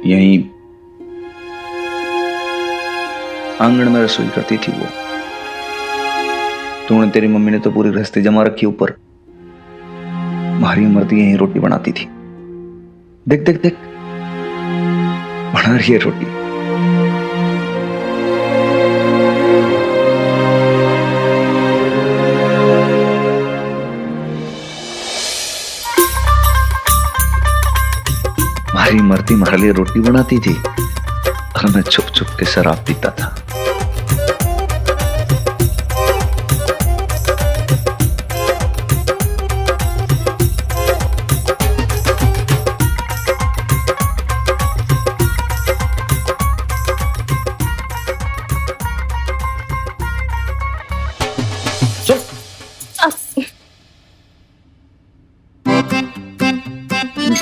यहीं आंगन में रसोई करती थी वो। तूने तेरी मम्मी ने तो पूरी गृहस्थी जमा रखी ऊपर। हमारी मर्दी यहीं रोटी बनाती थी। देख देख देख, बना रही है रोटी। हमारी मर्दी हमारे लिए रोटी बनाती थी और मैं छुप छुप के शराब पीता था।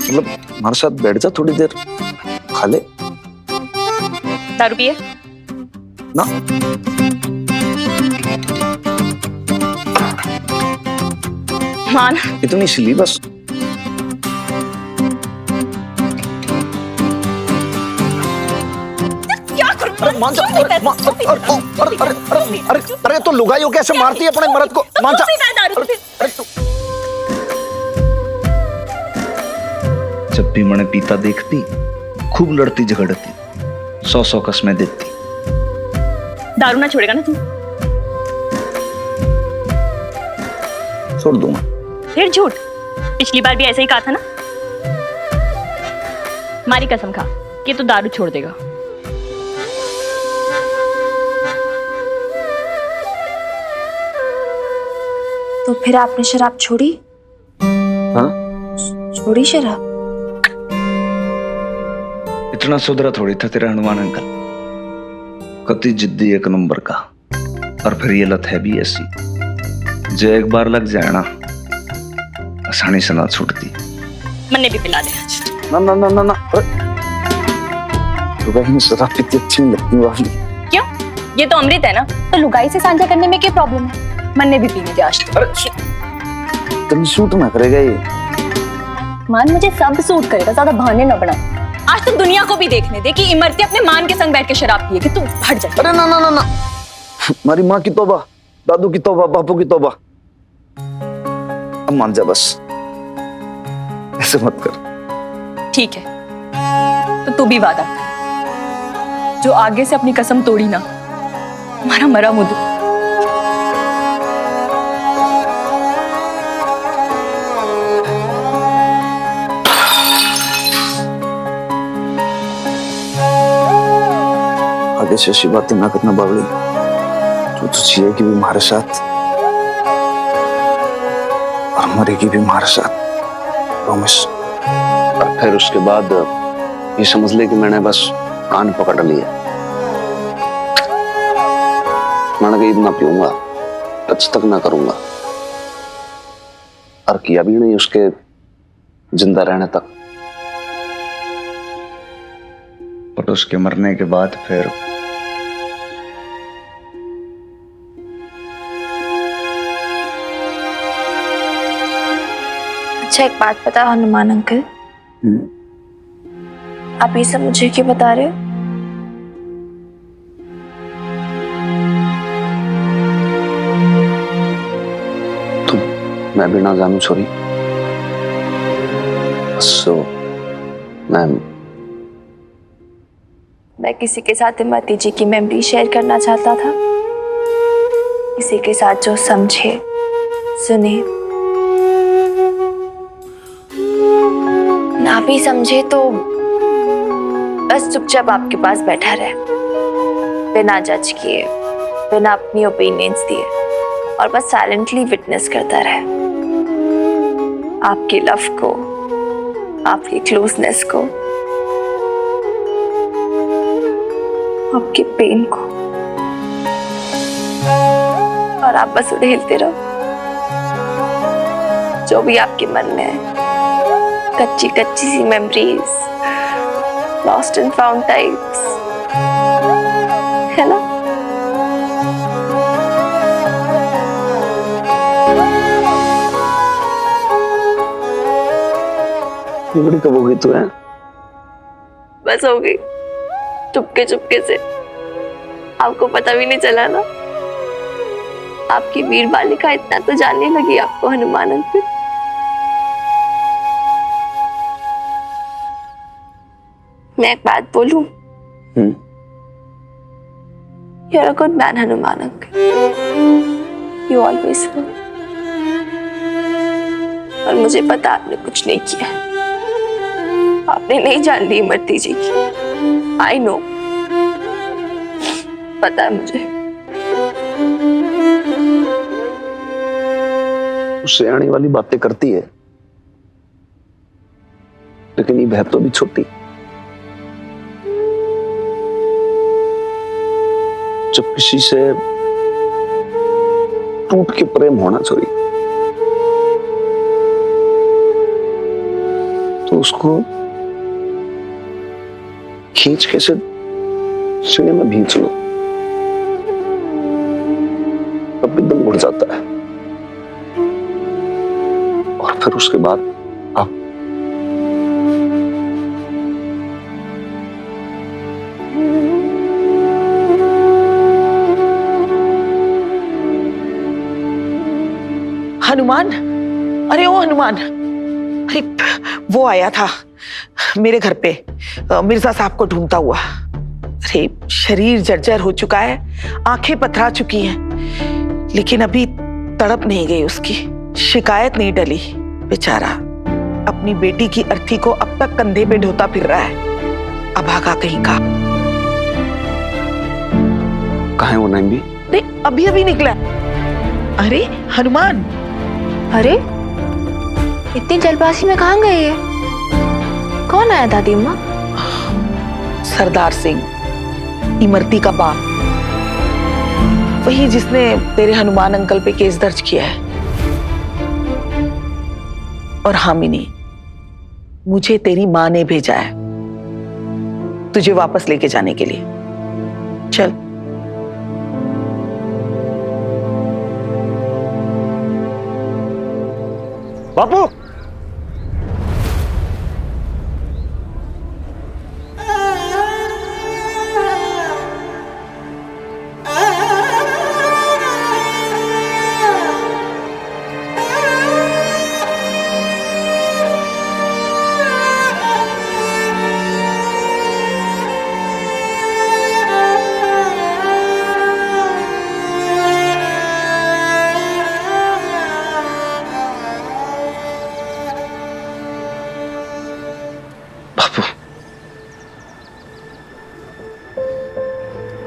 मतलब हमारे साथ बैठ जा थोड़ी देर, खा ले। दारू पिए ना। मान इतनी सिली बस। क्या करूं? अरे तो लुगाइयों कैसे मारती है अपने मर्द को? मान जा। जब भी मैंने पीता देखती, खूब लड़ती झगड़ती, 100 कसमें देती। दारू ना छोड़ेगा ना तू? छोड़ दूंगा। फिर झूठ। पिछली बार भी ऐसा ही कहा था ना। मारी कसम खा कि तू दारू छोड़ देगा। तो फिर आपने शराब छोड़ी? हाँ? छोड़ी शराब? इतना सुधरा थोड़ी था तेरा हनुमान अंकल। कति जिद्दी एक नंबर का। और फिर ये लत है भी ऐसी, जो एक बार लग जाए ना, आसानी से ना छूटती। मन्ने भी पिला दे आज। ना ना ना ना ना। लुगाई में शराब पीती अच्छी नहीं लगती वाली। क्यों? ये तो अमृत है ना। तो लुगाई से सांझा करने में क्या प्रॉब्लम है? मन्ने भी पीने दे आज। अरे तुम सूट ना करेगा ये। मान, मुझे सब सूट करेगा, ज्यादा बहाने ना बना। आज तुम दुनिया को भी देखने दे कि इमरती अपने मान के संग बैठ के शराब पिए कि तू हट जा। अरे ना ना ना ना, हमारी माँ की तौबा, दादू की तौबा, बापू की तौबा। अब मान जा बस, ऐसे मत कर। ठीक है, तो तू भी वादा कर, जो आगे से अपनी कसम तोड़ी ना, हमारा मरा मुद्दू। आगे से ऐसी बातें ना करना बावली। तू तो चाहिए कि भी हमारे साथ और मरेगी भी हमारे साथ, प्रॉमिस। और फिर उसके बाद ये समझ ले कि मैंने बस कान पकड़ लिया। मैंने कहीं ना पीऊंगा, टच तक ना करूंगा, और किया भी नहीं उसके जिंदा रहने तक। और उसके मरने के बाद फिर अच्छा, एक बात बता हनुमान अंकल, आप ये सब मुझे क्यों बता रहे हो? तुम, मैं भी ना जानू छोरी। सो मैं किसी के साथ इमरती जी की मेमोरी शेयर करना चाहता था, किसी के साथ जो समझे, सुने, ना भी समझे तो बस चुपचाप आपके पास बैठा रहे, बिना जज किए, बिना अपनी ओपिनियंस दिए, और बस साइलेंटली विटनेस करता रहे आपके लव को, आपकी क्लोजनेस को, आपके पेन को, और आप बस उड़ेलते रहो जो भी आपके मन में है। कच्ची कच्ची सी memories, lost and found types, है ना? ये बड़ी कब हो गई तू है? वापस हो गई चुपके चुपके से। आपको पता भी नहीं चला ना। आपकी वीर बालिका इतना तो जानने लगी आपको हनुमान अंकल। मैं एक बात बोलूं? You're a good man, Hanuman uncle. You always will। और मुझे पता आपने कुछ नहीं किया। आपने नहीं जान ली इमरती जी की। I know। पता है मुझे। उससे आने वाली बातें करती है, लेकिन ये बहन तो भी छोटी। जब किसी से टूट के प्रेम होना चाहिए तो उसको खींच के से सीने में भींच लो, तब भी दम उड़ जाता है। और फिर उसके बाद आप हनुमान, अरे ओ हनुमान, अरे वो आया था मेरे घर पे मिर्जा साहब को ढूंढता हुआ। अरे शरीर जर्जर हो चुका है, आंखें पथरा चुकी हैं, लेकिन अभी तड़प नहीं गई उसकी, शिकायत नहीं टली। बेचारा अपनी बेटी की अर्थी को अब तक कंधे पे ढोता फिर रहा है, अभागा कहीं का। कहाँ है वो नाइम भी? अरे अभी अभी निकला। अरे हनुमान, अरे इतनी जल्दबाजी में कहाँ गए ये? कौन आया दादी अम्मा? सरदार सिंह, इमरती का बाप, वही जिसने तेरे हनुमान अंकल पे केस दर्ज किया है। और हामिनी, मुझे तेरी माँ ने भेजा है तुझे वापस लेके जाने के लिए। चल। बापू,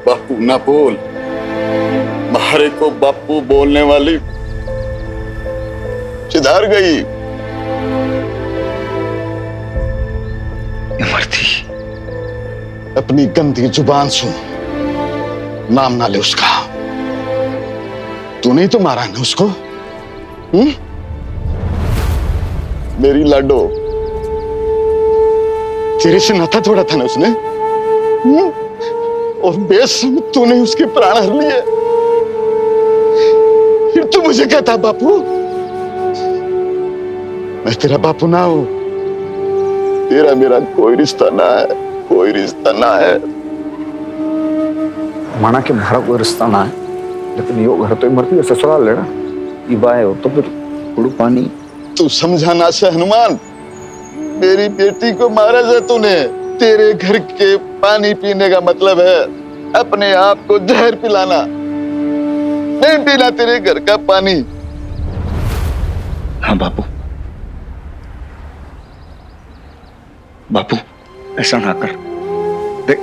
बापू ना बोल। मारे को बापू बोलने वाली किधर गई? इमरती, अपनी गंदी जुबान सुन, नाम ना ले उसका। तूने ही तो मारा ना उसको। मेरी लाडो, तेरे से नाता तोड़ा था ना उसने। और बेशर्म तूने उसके प्राण हर लिए। फिर तू मुझे कहता बापू? मैं तेरा बापू ना हूं। तेरा मेरा कोई रिश्ता ना है, कोई रिश्ता ना है। माना के हमारा कोई रिश्ता ना है, लेकिन यो घर तो इमरती से ससुराल लेना। ये बाय हो तो फिर उड़ू पानी। तू समझाना से हनुमान, मेरी बेटी को मारा जा तूने। तेरे घर के पानी पीने का मतलब है अपने आप को जहर पिलाना। नहीं पीना तेरे घर का पानी। हाँ बापू, बापू ऐसा ना कर। देख,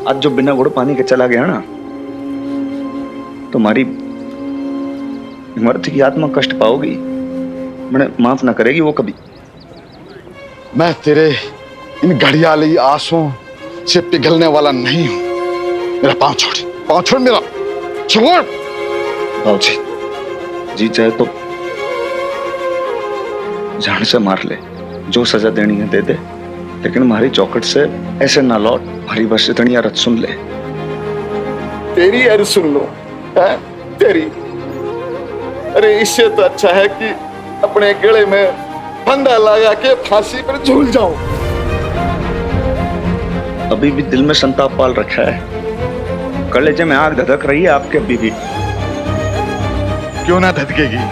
आज जो बिना गुड़ पानी के चला गया ना, तुम्हारी इमरती की आत्मा कष्ट पाओगी। मैंने माफ ना करेगी वो कभी। मैं तेरे इन घड़ियाली आंसुओं से पिघलने वाला नहीं हूं। मेरा पांव छोड़ मेरा, छोड़। बाबूजी, जी चाहे तो जान से मार ले, जो सजा देनी है दे दे, लेकिन हमारी चौखट से ऐसे ना लौट। हमारी बस इतनी अर्ज सुन ले। तेरी अर्ज सुन लो है? तेरी? अरे इससे तो अच्छा है कि अपने गले में फंदा लगा के फांसी पर झूल जाऊं। अभी भी दिल में संताप पाल रखा है। कलेजे में आग धधक रही है आपके अभी भी। क्यों ना धधकेगी?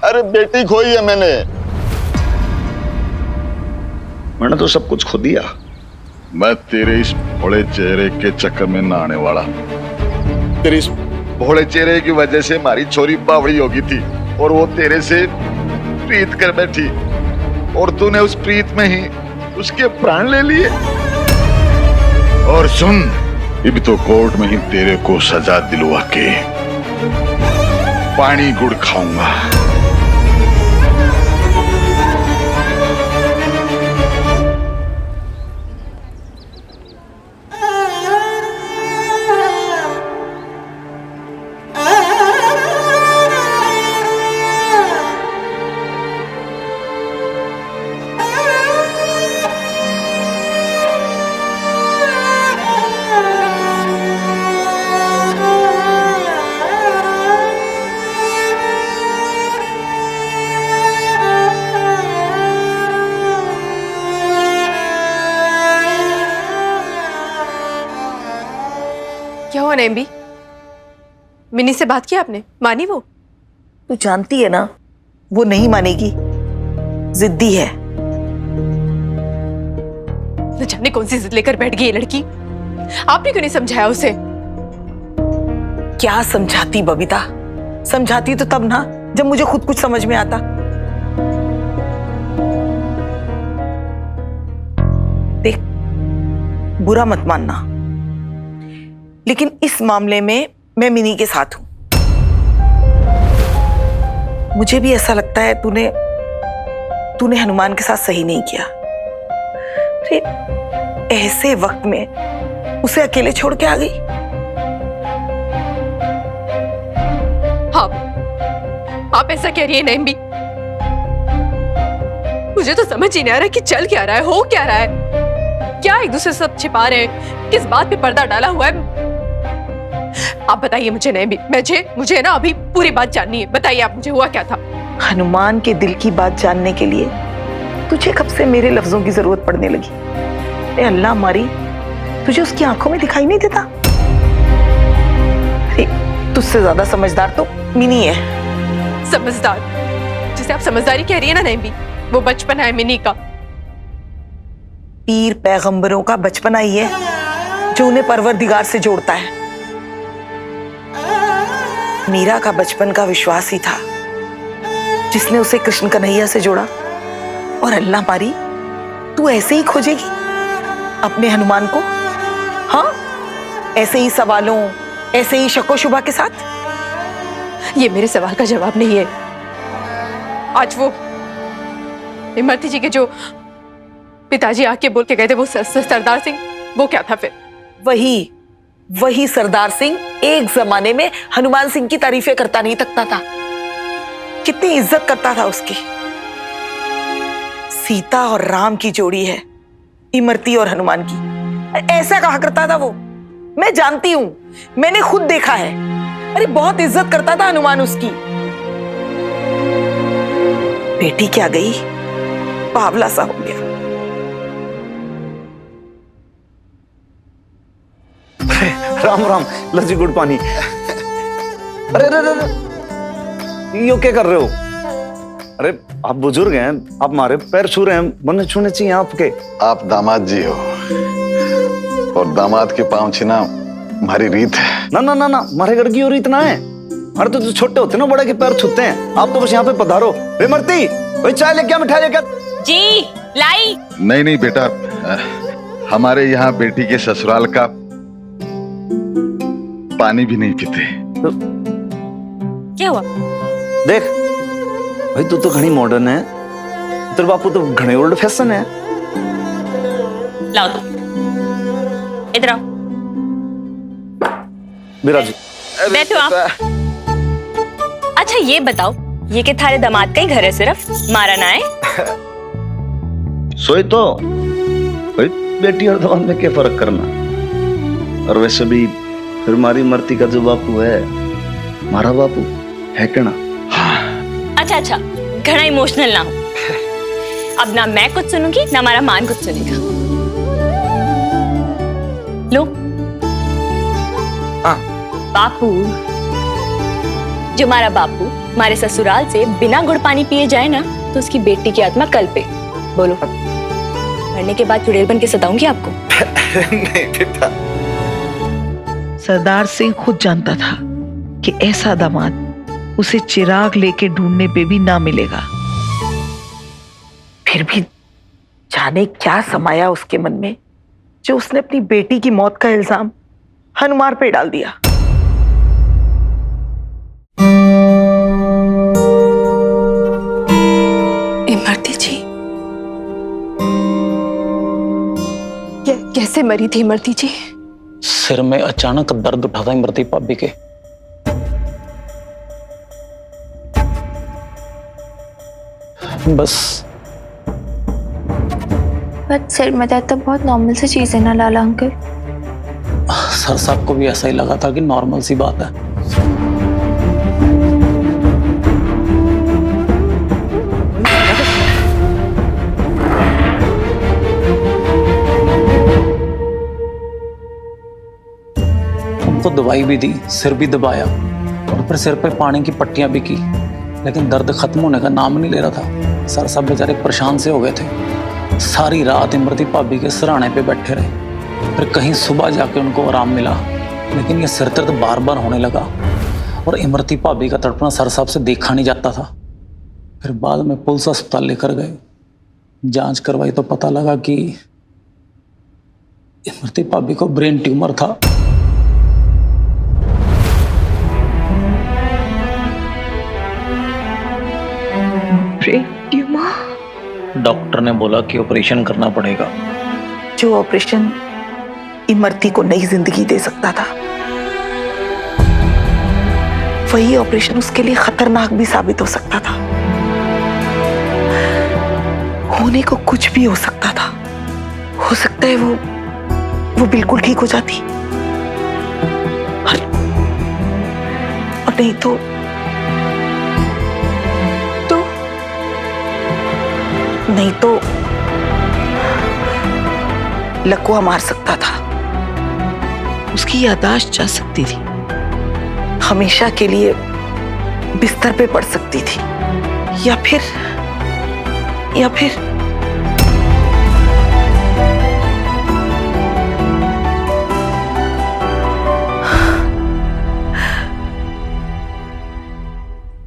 अरे बेटी खोई है मैंने तो सब कुछ खो दिया। मैं तेरे इस भोले चेहरे के चक्कर में ना आने वाला। तेरे इस भोले चेहरे की वजह से हमारी छोरी बावड़ी हो गई थी और वो तेरे से प्रीत कर बैठी और तूने उस प्रीत में ही उसके प्राण ले लिए। और सुन, अब तो कोर्ट में ही तेरे को सजा दिलवा के पानी गुड़ खाऊंगा। क्या हुआ नैम्बी? मिनी से बात की आपने? मानी वो? तू जानती है ना वो नहीं मानेगी, जिद्दी है। न जाने कौन सी जिद लेकर बैठ गई ये लड़की। आपने क्यों नहीं समझाया उसे? क्या समझाती बबीता, समझाती तो तब ना जब मुझे खुद कुछ समझ में आता। देख, बुरा मत मानना, लेकिन इस मामले में मैं मिनी के साथ हूं। मुझे भी ऐसा लगता है तूने हनुमान के साथ सही नहीं किया। अरे ऐसे वक्त में उसे अकेले छोड़ के आ गई। आप ऐसा कह रही है नैम्बी? मुझे तो समझ ही नहीं आ रहा कि चल क्या रहा है, हो क्या रहा है। क्या एक दूसरे से सब छिपा रहे हैं? किस बात पे पर्दा डाला हुआ है? आप बताइए मुझे नैम्बी, मुझे ना अभी पूरी बात जाननी है। बताइए आप मुझे, हुआ क्या था? हनुमान के दिल की बात जानने के लिए तुझे कब से मेरे लफ्जों की जरूरत पड़ने लगी? ए अल्लाह मारी, तुझे उसकी आंखों में दिखाई नहीं देता? अरे तुझसे ज्यादा समझदार तो मिनी है। समझदार? जिसे आप समझदारी कह रही है ना नैम्बी, वो बचपन है मिनी का। पीर पैगंबरों का बचपना ही है जो उन्हें परवरदिगार से जोड़ता है। मीरा का बचपन का विश्वास ही था जिसने उसे कृष्ण कन्हैया से जोड़ा। और अल्लाह मारी, तू ऐसे ही खोजेगी अपने हनुमान को? हाँ, ऐसे ही सवालों, ऐसे ही शको शुबा के साथ? ये मेरे सवाल का जवाब नहीं है। आज वो इमरती जी के जो पिताजी आके बोल के गए थे, वो सरदार सिंह, वो क्या था फिर? वही सरदार सिंह एक जमाने में हनुमान सिंह की तारीफें करता नहीं थकता था। कितनी इज्जत करता था उसकी। सीता और राम की जोड़ी है इमरती और हनुमान की, ऐसा कहा करता था वो। मैं जानती हूं, मैंने खुद देखा है। अरे बहुत इज्जत करता था हनुमान उसकी। बेटी क्या गई, बावला सा हो गया। राम राम, लस्सी गुड़ पानी। अरे अरे अरे, यो क्या कर रहे हो? अरे आप बुजुर्ग हैं, आप हमारे पैर छू रहे हैं, बंदे छूने चाहिए आपके। आप दामाद जी हो और दामाद के पांव छूना हमारी रीत है। ना ना ना ना, हमारे घर की और रीत ना है। हमारे तो छोटे होते ना, बड़े के पैर छूते हैं। आप तो बस यहाँ पे पधारो। इमरती, भाई चाय लेके आ, मिठाई लेके आ। जी लाई। नहीं बेटा, हमारे यहाँ बेटी के ससुराल का पानी भी नहीं पीते। क्या हुआ? देख भाई, तू तो घनी मॉडर्न है, तेरे बापू तो घने ओल्ड फैशन है। लाओ तो, इधर आओ, बिराजू। बैठो आप। अच्छा ये बताओ, ये के थारे दामाद का ही घर है सिर्फ, मारा ना है? सोई तो भाई, बेटी और दामाद में क्या फर्क करना। और वैसे भी फिर हमारी मरती का जो बापू है, हमारा बापू है क्या ना? अच्छा अच्छा, घना इमोशनल ना हो। अब ना मैं कुछ सुनूंगी ना हमारा मान कुछ सुनेगा। लो। हाँ। बापू, जो हमारा बापू हमारे ससुराल से बिना गुड़ पानी पिए जाए ना, तो उसकी बेटी की आत्मा कल पे। बोलो, मरने के बाद चुड़ैल बन के सताऊंगी आपको? नहीं बेटा। सरदार सिंह खुद जानता था कि ऐसा दामाद उसे चिराग लेके ढूंढने पे भी ना मिलेगा। फिर भी जाने क्या समाया उसके मन में, जो उसने अपनी बेटी की मौत का इल्जाम हनुमान पे डाल दिया। इमरती जी कैसे मरी थी इमरती जी? सिर में अचानक दर्द उठा था इमरती भाभी के। बस। बट सिर में दर्द तो बहुत नॉर्मल सी चीज है ना लाला अंकल। सर साहब को भी ऐसा ही लगा था कि नॉर्मल सी बात है। उनको दवाई भी दी, सिर भी दबाया और फिर सिर पे पानी की पट्टियां भी की, लेकिन दर्द खत्म होने का नाम नहीं ले रहा था। सर साहब बेचारे परेशान से हो गए थे। सारी रात इमरती भाभी के सिरहाने पे बैठे रहे, फिर कहीं सुबह जाके उनको आराम मिला, लेकिन ये सिर दर्द बार बार होने लगा और इमरती भाभी का तड़पना सर साहब से देखा नहीं जाता था। फिर बाद में पुलिस अस्पताल लेकर गए, जांच करवाई तो पता लगा कि इमरती भाभी को ब्रेन ट्यूमर था। डॉक्टर ने बोला कि ऑपरेशन करना पड़ेगा। जो ऑपरेशन इमरती को नई जिंदगी दे सकता था, वही ऑपरेशन उसके लिए खतरनाक भी साबित हो सकता था। होने को कुछ भी हो सकता था। हो सकता है वो बिल्कुल ठीक हो जाती, और नहीं तो लकवा मार सकता था। उसकी याददाश्त जा सकती थी, हमेशा के लिए बिस्तर पे पड़ सकती थी, या फिर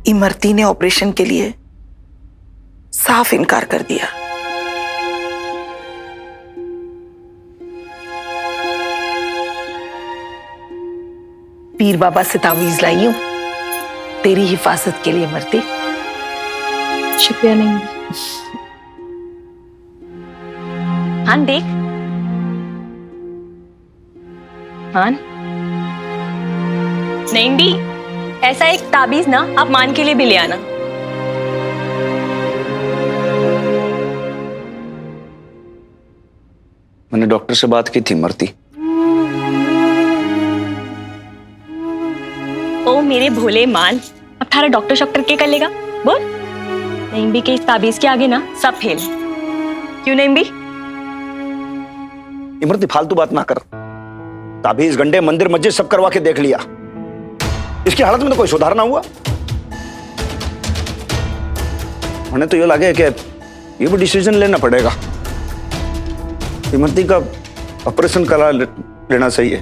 इमरती ने ऑपरेशन के लिए साफ इनकार कर दिया। पीर बाबा से तावीज लाई हूं तेरी हिफाजत के लिए इमरती। शुक्रिया। नहीं हान देख, हान नहीं भी ऐसा एक ताबीज ना आप मान के लिए भी ले आना। मैंने डॉक्टर से बात की थी इमरती। ओ मेरे भोले मान, अब थारा डॉक्टर शॉक्टर क्या कर लेगा? बोल। नहीं भी के इस ताबीज के आगे ना सब फेल। क्यों नहीं भी? इमरती फालतू बात ना कर। ताबीज, गंडे, मंदिर, मस्जिद सब करवा के देख लिया, इसकी हालत में तो कोई सुधार ना हुआ। मैंने तो ये लगे कि ये भी डिसीजन लेना पड़ेगा, इमरती का ऑपरेशन करा लेना सही है।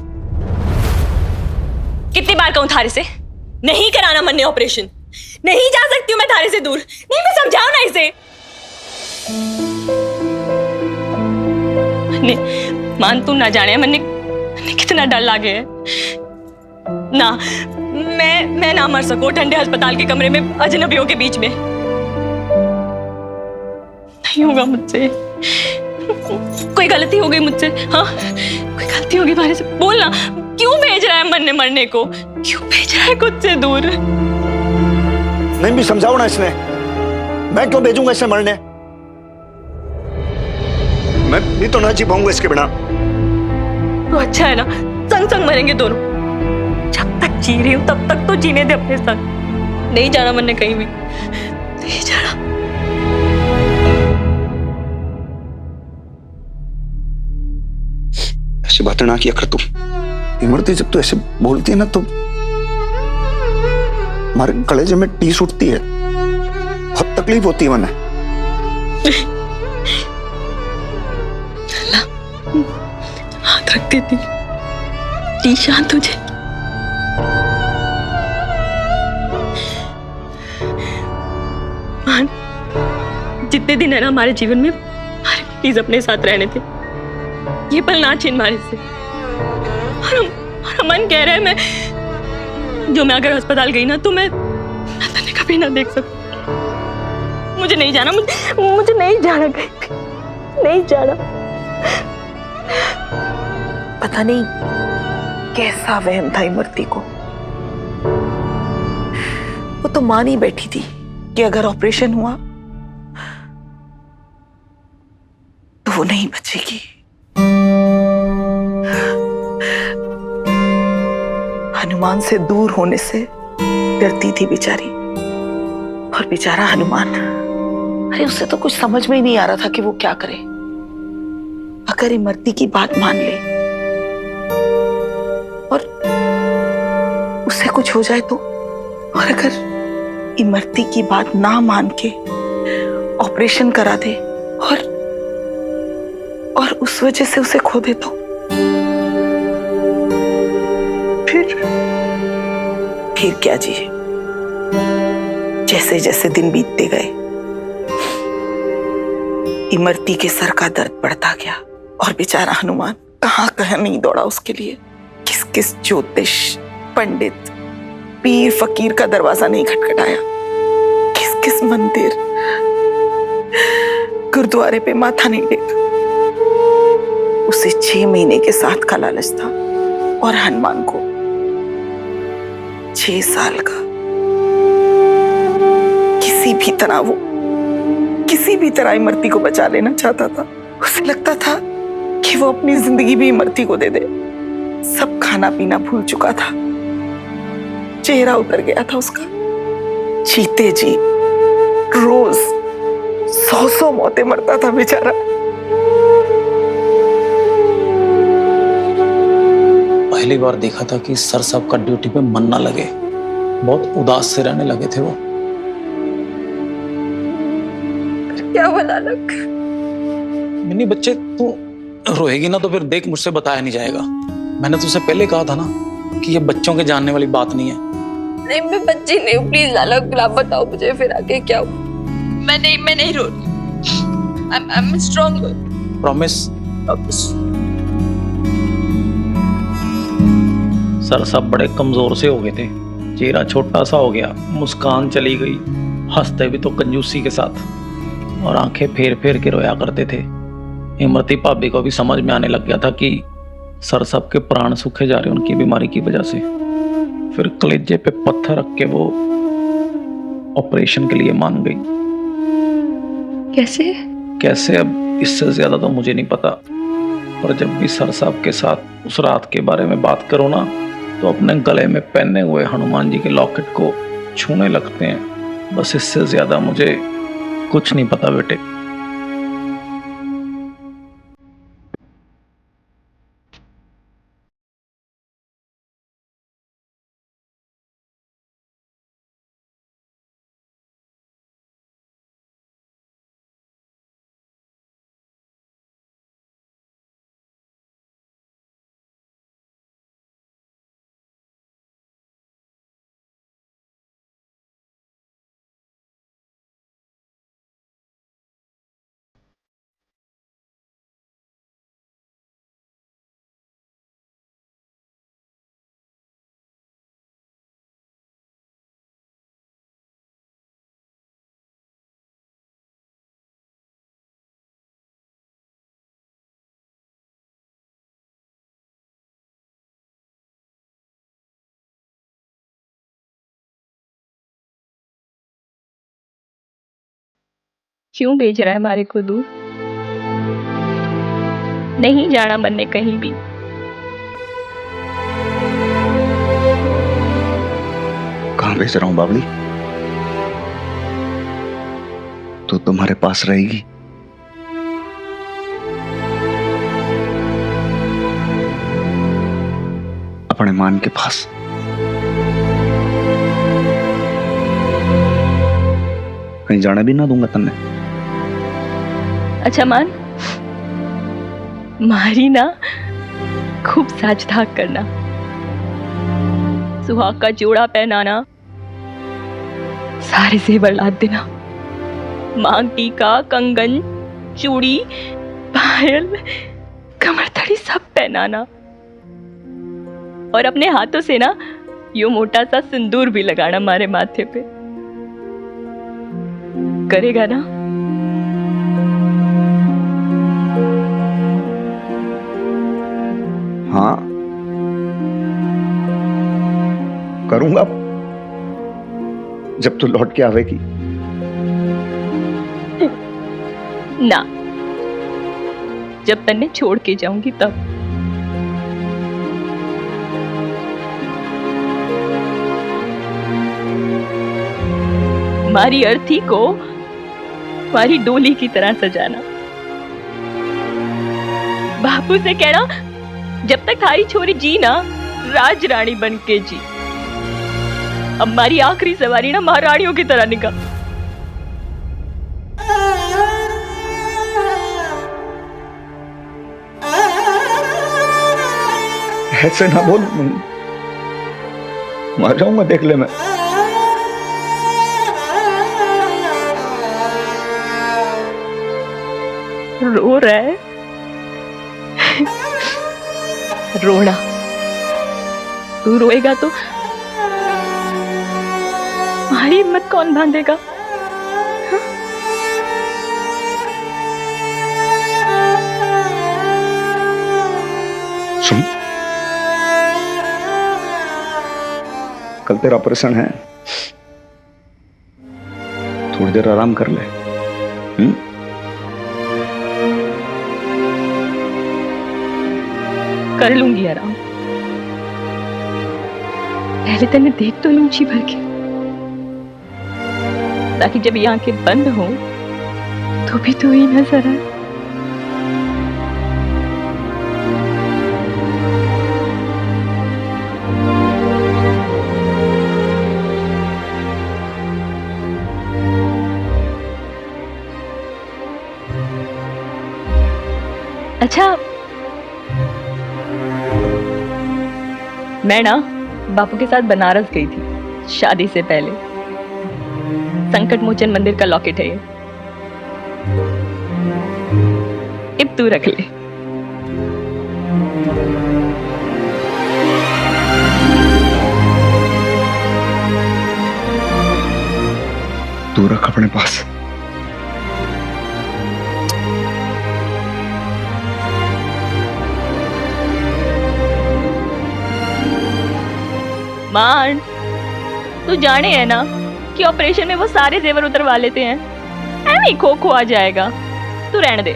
कितनी बार कहूं थारे से नहीं कराना मन्ने ऑपरेशन? नहीं जा सकती हूं मैं थारे से दूर। नहीं मैं समझाओ ना इसे। मान तू ना जाने मन्ने कितना डर लागे है ना। मैं ना मर सकूं ठंडे अस्पताल के कमरे में अजनबियों के बीच में। नहीं होगा मुझसे। कोई गलती हो गई मुझसे? हाँ कोई गलती होगी बारे से बोलना। क्यों भेज रहा है मरने मरने को? क्यों भेज रहा है खुद से दूर? नहीं भी समझाओ ना इसने। मैं क्यों भेजूंगा इसे मरने? मैं भी तो ना जी पाऊंगा इसके बिना। तो अच्छा है ना, संग संग मरेंगे दोनों। जब तक जी रही हूं तब तक तो जीने दे अपने संग। नहीं जाना मरने कहीं भी, नहीं जाना। ऐसी बातें ना किया कर तू। इमरती जब तू ऐसे बोलती है ना तो हमारे कलेजे में टीस उठती है, बहुत तकलीफ होती है मने। हाथ रख देती टी शांत हो जाए। जितने दिन है ना हमारे जीवन में, प्लीज अपने साथ रहने थे। ये पल ना छीन हमारे से। और अमन कह रहा है मैं अगर अस्पताल गई ना तो मैं तन्ने कभी ना देख सकूं। मुझे नहीं जाना, मुझे नहीं जाना कहीं भी, नहीं जाना। पता नहीं कैसा वहम था इमरती को। वो तो मान ही बैठी थी कि अगर ऑपरेशन हुआ तो वो नहीं बचेगी। हनुमान से दूर होने से डरती थी बेचारी। और बेचारा हनुमान, अरे उसे तो कुछ समझ में ही नहीं आ रहा था कि वो क्या करे। अगर इमरती की बात मान ले और उसे कुछ हो जाए तो, और अगर इमरती की बात ना मान के ऑपरेशन करा दे और उस वजह से उसे खो दे तो फिर क्या जी। जैसे जैसे दिन बीतते गए इमरती के सर का दर्द बढ़ता गया और बेचारा हनुमान कहां कहां नहीं दौड़ा उसके लिए। किस किस ज्योतिष, पंडित, पीर फकीर का दरवाजा नहीं खटखटाया, किस किस मंदिर, गुरुद्वारे पे माथा नहीं टेका। उसे 6 महीने के साथ का लालच था और हनुमान को 6 साल का। किसी भी तरह इमरती को बचा लेना चाहता था। उसे लगता था कि वो अपनी जिंदगी भी इमरती को दे दे। सब खाना पीना भूल चुका था, चेहरा उतर गया था उसका। जीते जी रोज 100 मौतें मरता था बेचारा। पहली बार देखा था कि सर साहब का ड्यूटी पे मन ना लगे, बहुत उदास से रहने लगे थे वो। क्या हुआ नानक? मिनी बच्चे, तू रोएगी ना तो फिर देख मुझसे बताया नहीं जाएगा। मैंने तुझसे पहले कहा था ना कि ये बच्चों के जानने वाली बात नहीं है। नहीं, मैं बच्ची नहीं हूँ, प्लीज नानक आप बताओ मुझे फिर आगे क्या हुआ। मैं नहीं रो रही। I'm strong. प्रॉमिस? सर साहब बड़े कमजोर से हो गए थे, चेहरा छोटा सा हो गया, मुस्कान चली गई, हंसते भी तो कंजूसी के साथ, और आंखें फेर फेर के रोया करते थे। इमरती भाभी को भी समझ में आने लग गया था कि सर साहब के प्राण सूखे जा रहे उनकी बीमारी की वजह से। फिर कलेजे पे पत्थर रख के वो ऑपरेशन के लिए मान गई। कैसे अब इससे ज्यादा तो मुझे नहीं पता, पर जब भी सर साहब के साथ उस रात के बारे में बात करो ना तो अपने गले में पहने हुए हनुमान जी के लॉकेट को छूने लगते हैं। बस इससे ज्यादा मुझे कुछ नहीं पता बेटे। क्यों भेज रहा है हमारे को दूर? नहीं जाना बनने कहीं भी। कहाँ भेज रहा हूं बाबली? तो तुम्हारे पास रहेगी। मान के पास। कहीं जाने भी ना दूंगा तन्ने। अच्छा मान, मारी ना खूब साज धाक करना, सुहाग का जोड़ा पहनाना, सारे जेवर लाद देना, मांग टीका, कंगन, चूड़ी, पायल, कमरथड़ी सब पहनाना, और अपने हाथों से ना यूं मोटा सा सिंदूर भी लगाना हमारे माथे पे। करेगा ना? हाँ करूंगा, जब तू लौट के आवेगी। ना, जब तन्ने छोड़ के जाऊंगी तब। हमारी अर्थी को हमारी डोली की तरह सजाना, बापू से कहना जब तक थारी छोरी जी ना राज रानी बन के जी। अब हमारी आखिरी सवारी ना महारानियों की तरह निकाल। ऐसे ना बोल, मर जाऊंगा देख ले मैं। रो रहा है? रोना, तू रोएगा तो हमारी हिम्मत कौन बांधेगा? सुन, कल तेरा ऑपरेशन है, थोड़ी देर आराम कर ले। कर लूंगी आराम, पहले तन्ने देख तो लूं जी भर के, ताकि जब ये आंखें बंद हो तो भी तू ही नजर आए। अच्छा, मैं ना बापू के साथ बनारस गई थी शादी से पहले। संकट मोचन मंदिर का लॉकेट है ये, अब तू रख ले। तू रख अपने पास। मान, तू जाने है ना कि ऑपरेशन में वो सारे जेवर उतरवा लेते हैं, ऐਵੇਂ खो खो आ जाएगा। तू रहने दे,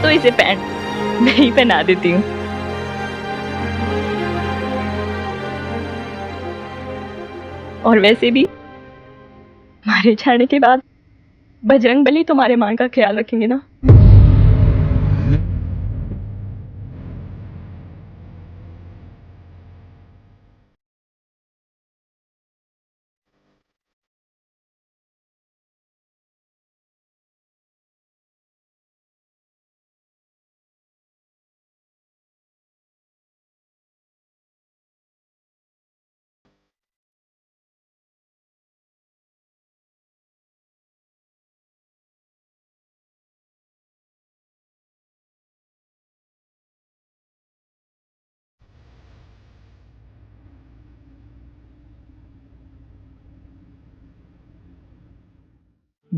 तो इसे पहन, मैं ही पहना देती हूँ। और वैसे भी मारे जाने के बाद बजरंग बली तुम्हारे मां का ख्याल रखेंगे ना।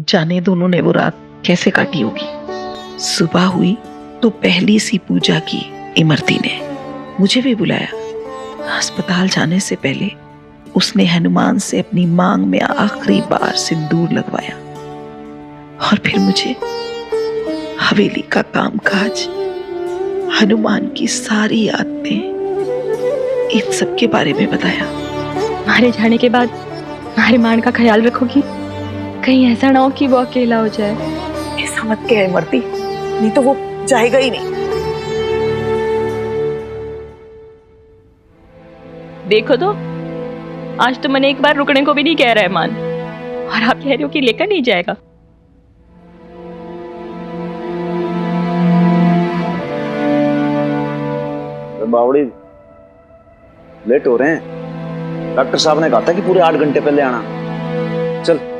जाने दोनों ने वो रात कैसे काटी होगी। सुबह हुई तो पहली सी पूजा की इमरती ने, मुझे भी बुलाया। अस्पताल जाने से पहले उसने हनुमान से अपनी मांग में आखिरी बार सिंदूर लगवाया, और फिर मुझे हवेली का कामकाज, हनुमान की सारी आदतें, इन सब के बारे में बताया। मारे जाने के बाद हमारे मान का ख्याल रखोगी? कहीं ऐसा ना हो कि वो अकेला हो जाए। ऐसा मत कह इमरती, नहीं तो वो जाएगा ही नहीं। देखो तो, आज तो मैंने एक बार रुकने को भी नहीं कह रहा है मान, और आप कह रहे हो कि लेकर नहीं जाएगा। बावड़ी लेट हो रहे हैं। डॉक्टर साहब ने कहा था कि पूरे 8 घंटे पहले आना। चल।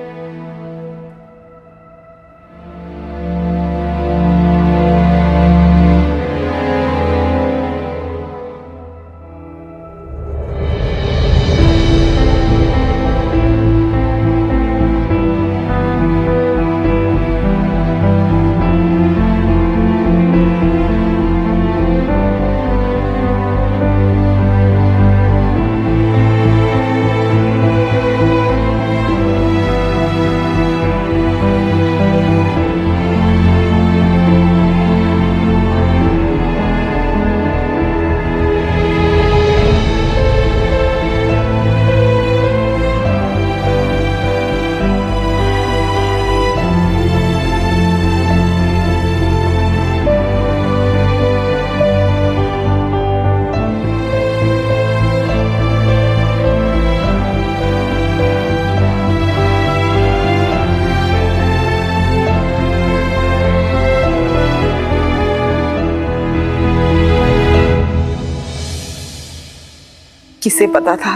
किसे पता था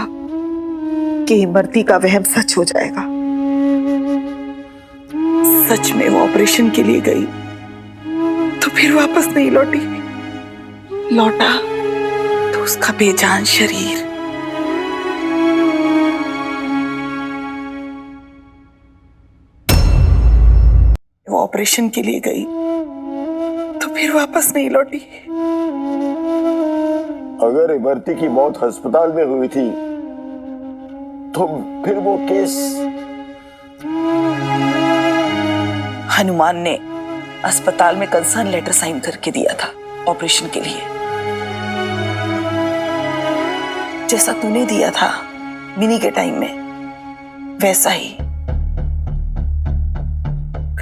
कि इमरती का वहम सच हो जाएगा। सच में वो ऑपरेशन के लिए गई तो फिर वापस नहीं लौटी। लौटा तो उसका बेजान शरीर। वो ऑपरेशन के लिए गई तो फिर वापस नहीं लौटी। अगर इमरती की मौत अस्पताल में हुई थी तो फिर वो केस। हनुमान ने अस्पताल में कंसर्न लेटर साइन करके दिया था ऑपरेशन के लिए, जैसा तूने दिया था मिनी के टाइम में, वैसा ही।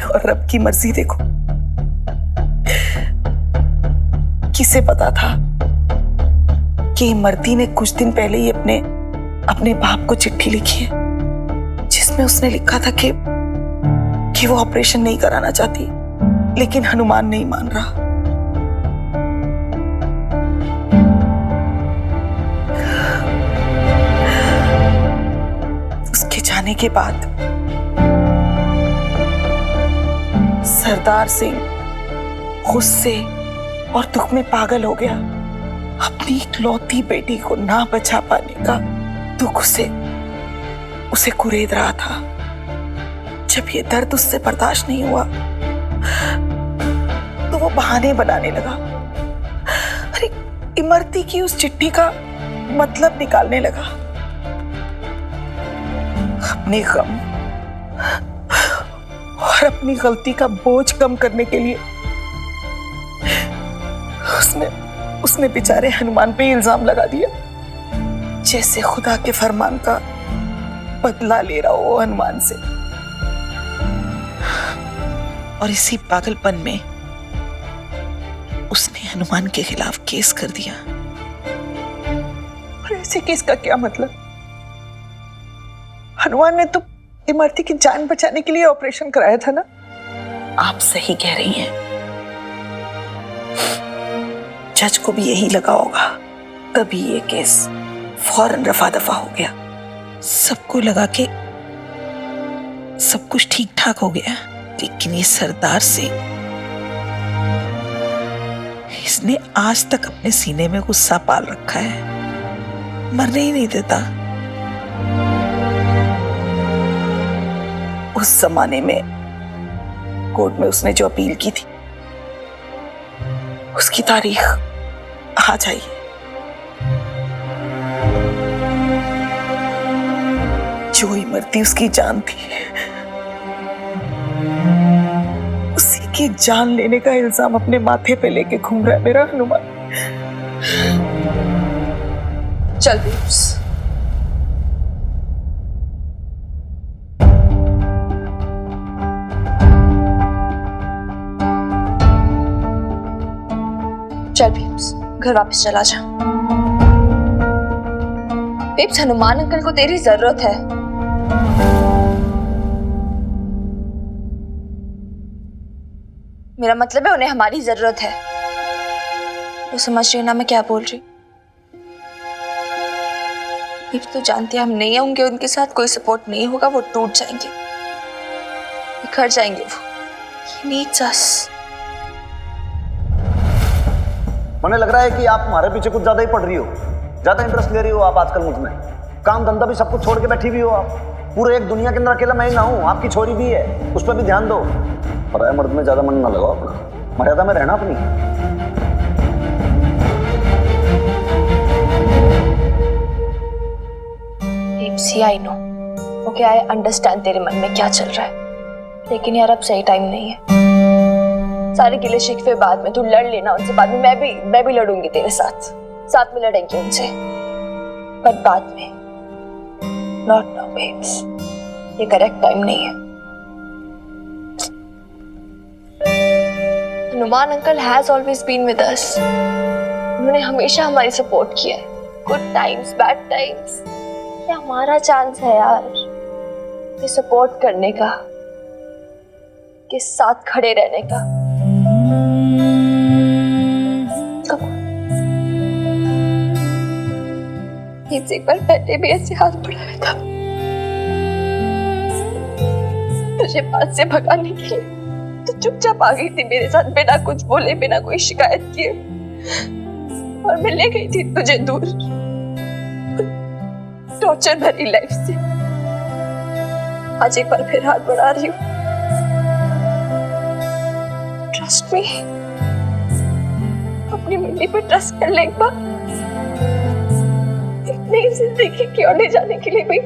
और रब की मर्जी देखो, किसे पता था कि इमरती ने कुछ दिन पहले ही अपने बाप को चिट्ठी लिखी है जिसमें उसने लिखा था कि वो ऑपरेशन नहीं कराना चाहती, लेकिन हनुमान नहीं मान रहा। उसके जाने के बाद सरदार सिंह गुस्से और दुख में पागल हो गया। अपनी इकलौती बेटी को ना बचा पाने का दुख उसे कुरेद रहा था। जब ये दर्द उससे बर्दाश्त नहीं हुआ तो वो बहाने बनाने लगा। अरे इमरती की उस चिट्ठी का मतलब निकालने लगा। अपने गम और अपनी गलती का बोझ कम करने के लिए उसने बेचारे हनुमान पे इल्जाम लगा दिया, जैसे खुदा के फरमान का बदला ले रहा हो हनुमान से। और इसी पागलपन में उसने हनुमान के खिलाफ केस कर दिया। और ऐसे केस का क्या मतलब? हनुमान ने तो इमरती की जान बचाने के लिए ऑपरेशन कराया था ना। आप सही कह रही हैं। जज को भी यही लगा होगा, तभी ये केस फौरन रफा दफा हो गया। सबको लगा कि सब कुछ ठीक ठाक हो गया, लेकिन ये सरदार सिंह, इसने आज तक अपने सीने में गुस्सा पाल रखा है, मरने ही नहीं देता। उस जमाने में कोर्ट में उसने जो अपील की थी उसकी तारीख आ जाइए। जो इमरती उसकी जान थी, उसी की जान लेने का इल्जाम अपने माथे पे लेके घूम रहा है मेरा हनुमान। चल बीप्स। चल बीप्स, घर वापस चला जा। बेब्स, हनुमान अंकल को तेरी जरूरत है। मेरा मतलब है उन्हें हमारी जरूरत है। तो समझ रही है ना मैं क्या बोल रही? बेब्स, तो जानती है हम नहीं होंगे उनके साथ, कोई सपोर्ट नहीं होगा, वो टूट जाएंगे, बिखर जाएंगे वो। He needs us. मुझे लग रहा है कि आप हमारे पीछे कुछ ज्यादा ही पड़ रही हो, ज्यादा इंटरेस्ट ले रही हो आप आजकल मुझ में। काम धंधा भी सब कुछ छोड़ के बैठी भी हो आप। पूरे एक दुनिया के अंदर अकेला मैं ही ना हूँ, आपकी छोरी भी है, उस पर भी ध्यान दो। पराये मर्द में ज्यादा मन ना लगाओ अपना, मर्यादा में रहना अपनी। बेब्सी, I know, okay, I understand तेरे मन में क्या चल रहा है, लेकिन यार अब सही टाइम नहीं है। सारे गिले शिकवे बाद में, तू लड़ लेना उनसे, बाद में मैं भी लड़ूंगी तेरे साथ, साथ में लड़ेंगे उनसे, पर बाद में। नॉट नाउ बेब्स, ये करेक्ट टाइम नहीं है। Hanuman uncle has always been with us. उन्होंने हमेशा हमारी सपोर्ट किया है, गुड टाइम्स बैड टाइम्स। ये हमारा चांस है यार, ये सपोर्ट करने का, के साथ खड़े रहने का। एक बार पहले भी ऐसे हाथ बढ़ाया था तुझे पास से भगाने के लिए, तो चुपचाप आ गई थी मेरे साथ, बिना कुछ बोले, बिना कोई शिकायत किए, और मैं ले गई थी तुझे दूर टॉर्चर भरी लाइफ से। आज एक बार फिर हाथ बढ़ा रही हूँ। ट्रस्ट मी, अपनी मिली पे ट्रस्ट कर ले एक बार, एक नई जिंदगी की ओर ले जाने के लिए भी।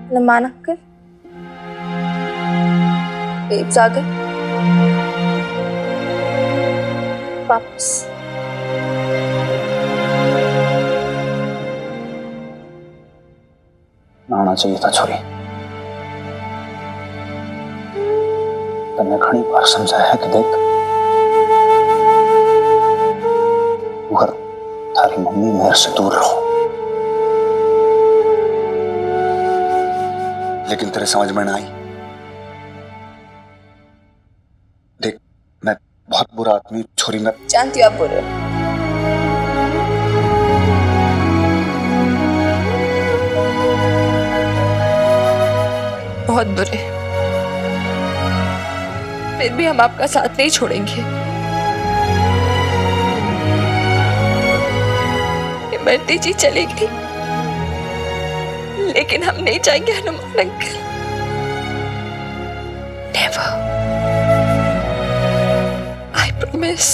हनुमान अंकल, बेब्स आ गए वापस। आना चाहिए था छोरी, तन्ने घनी बार समझाया है कि देख, घर थारी मम्मी मेरे से दूर रहो, लेकिन तेरे समझ में ना आई। देख, मैं बहुत बुरा आदमी छोरी, मैं जानती हूँ आप बुरे हो, बहुत बुरे, फिर भी हम आपका साथ नहीं छोड़ेंगे। इमरती जी चलेगी, लेकिन हम नहीं चाहेंगे Hanuman uncle. Never, I promise.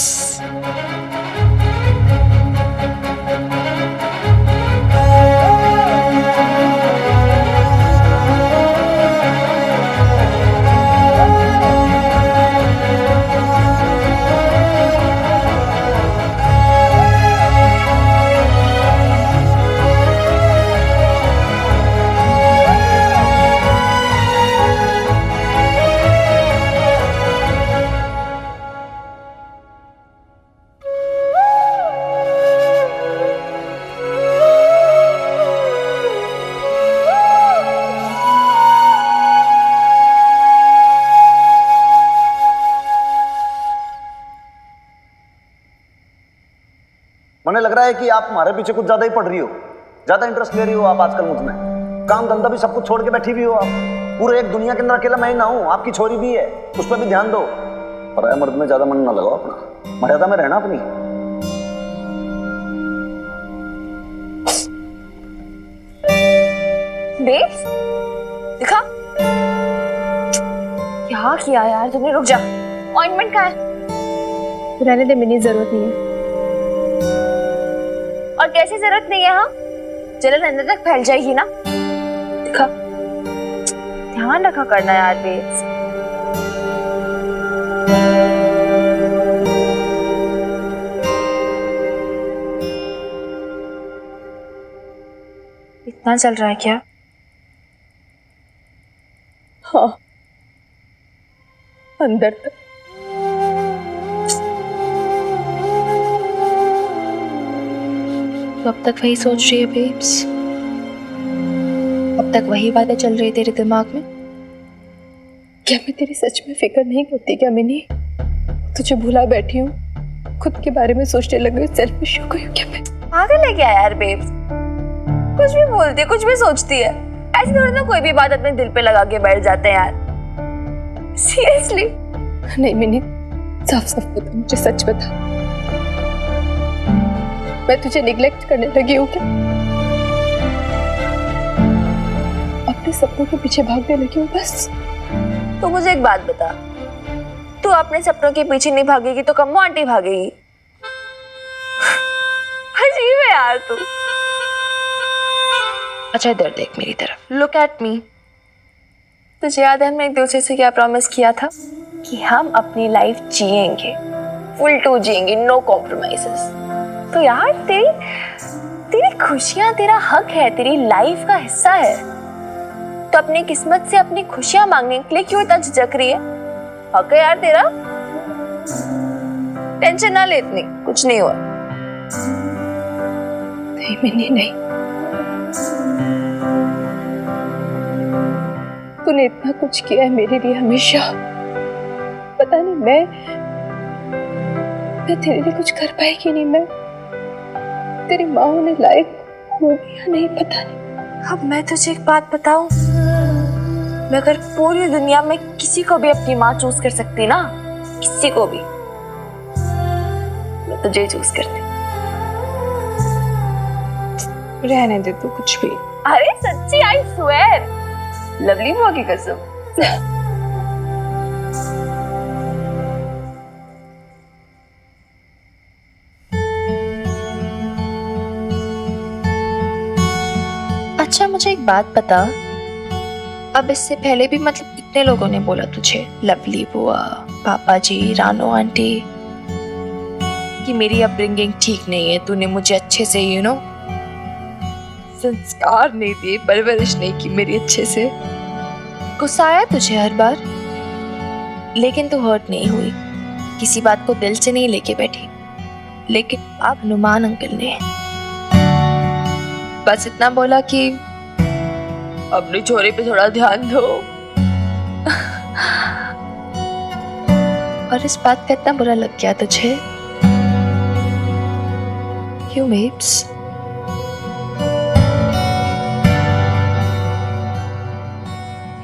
मुझे लग रहा है कि आप हमारे पीछे कुछ ज्यादा ही पड़ रही हो, ज्यादा इंटरेस्ट ले रही हो आप आजकल मुझ में। काम धंधा भी सब कुछ छोड़ के बैठी हुई हो आप। पूरे एक दुनिया के अंदर अकेला मैं ही ना हूं, आपकी छोरी भी है, उस पर भी ध्यान दो। पराया मर्द में ज्यादा मन ना लगाओ अपना, मर्यादा में रहना अपनी। बेब्स, दिखा क्या किया यार तुमने। रुक जा, ऑइंटमेंट कहाँ है? रहने दे मिनी, जरूरत नहीं है। और कैसी जरूरत नहीं है? हाँ, जलन अंदर तक फैल जाएगी ना। दिखा, ध्यान रखा करना यार बेब्स। इतना चल रहा है क्या? हाँ, अंदर तक। तो अब तक वही सोच रही है बेब्स? अब तक वही बातें चल रही तेरे दिमाग में? क्या मैं तेरी सच में फिक्र नहीं करती क्या मिनी? तुझे भुला बैठी हूँ, खुद के बारे में सोचने लगी, सेल्फिश हो गई हूँ क्या मैं? पागल है क्या यार बेब्स? कुछ भी बोलती है, कुछ भी सोचती है। ऐसे थोड़ी ना कोई भी बात अपने दिल पे लगा के बैठ जाते हैं यार। सीरियसली? नहीं मिनी, साफ साफ बता, मुझे सच बता, मैं तुझे निग्लेक्ट करने लगी हूँ क्या? अपने सपनों के पीछे भागने लगी हूँ बस? तो मुझे एक बात बता, तू अपने सपनों के पीछे नहीं भागेगी तो कम्मो आंटी भागेगी? अजीब है यार तू। अच्छा इधर देख मेरी तरफ, लुक एट मी। तुझे याद है हमने एक दूसरे से क्या प्रॉमिस किया था? कि हम अपनी लाइफ जिएंगे, फुल टू जिएंगे, नो कॉम्प्रोमाइजेस। तो यार तेरी खुशियां तेरा हक है, तेरी लाइफ का हिस्सा है। तो अपनी किस्मत से अपनी खुशियां मांगने के लिए क्यों इतना झिझक रही है? हक है यार तेरा। टेंशन ना ले इतनी, कुछ नहीं हुआ। नहीं मिनी नहीं, तूने इतना कुछ किया है मेरे लिए हमेशा। पता नहीं मैं तेरे लिए कुछ कर पाएगी नहीं, मैं तेरी माँ होने लायक होगी या नहीं पता नहीं। अब मैं तुझे एक बात बताऊं, मैं अगर पूरी दुनिया में किसी को भी अपनी माँ चूज कर सकती ना, किसी को भी, मैं तुझे चूज करती। रहने दे तू कुछ भी। अरे सच्ची, आई स्वेयर, लवली बुआ की कसम। अच्छा मुझे एक बात बता, अब इससे पहले भी मतलब कितने लोगों ने बोला तुझे, लवली बुआ, पापा जी, रानो आंटी, कि मेरी अपब्रिंगिंग ठीक नहीं है, तूने मुझे अच्छे से संस्कार नहीं दिए, परवरिश नहीं की मेरी अच्छे से। गुस्सा आया तुझे हर बार, लेकिन तू हर्ट नहीं हुई, किसी बात को दिल से नहीं लेके बैठी। लेकिन अब हनुमान अंकल ने बस इतना बोला कि अपनी छोरी पे थोड़ा ध्यान दो, और इस बात का इतना बुरा लग गया तुझे? क्यों babes?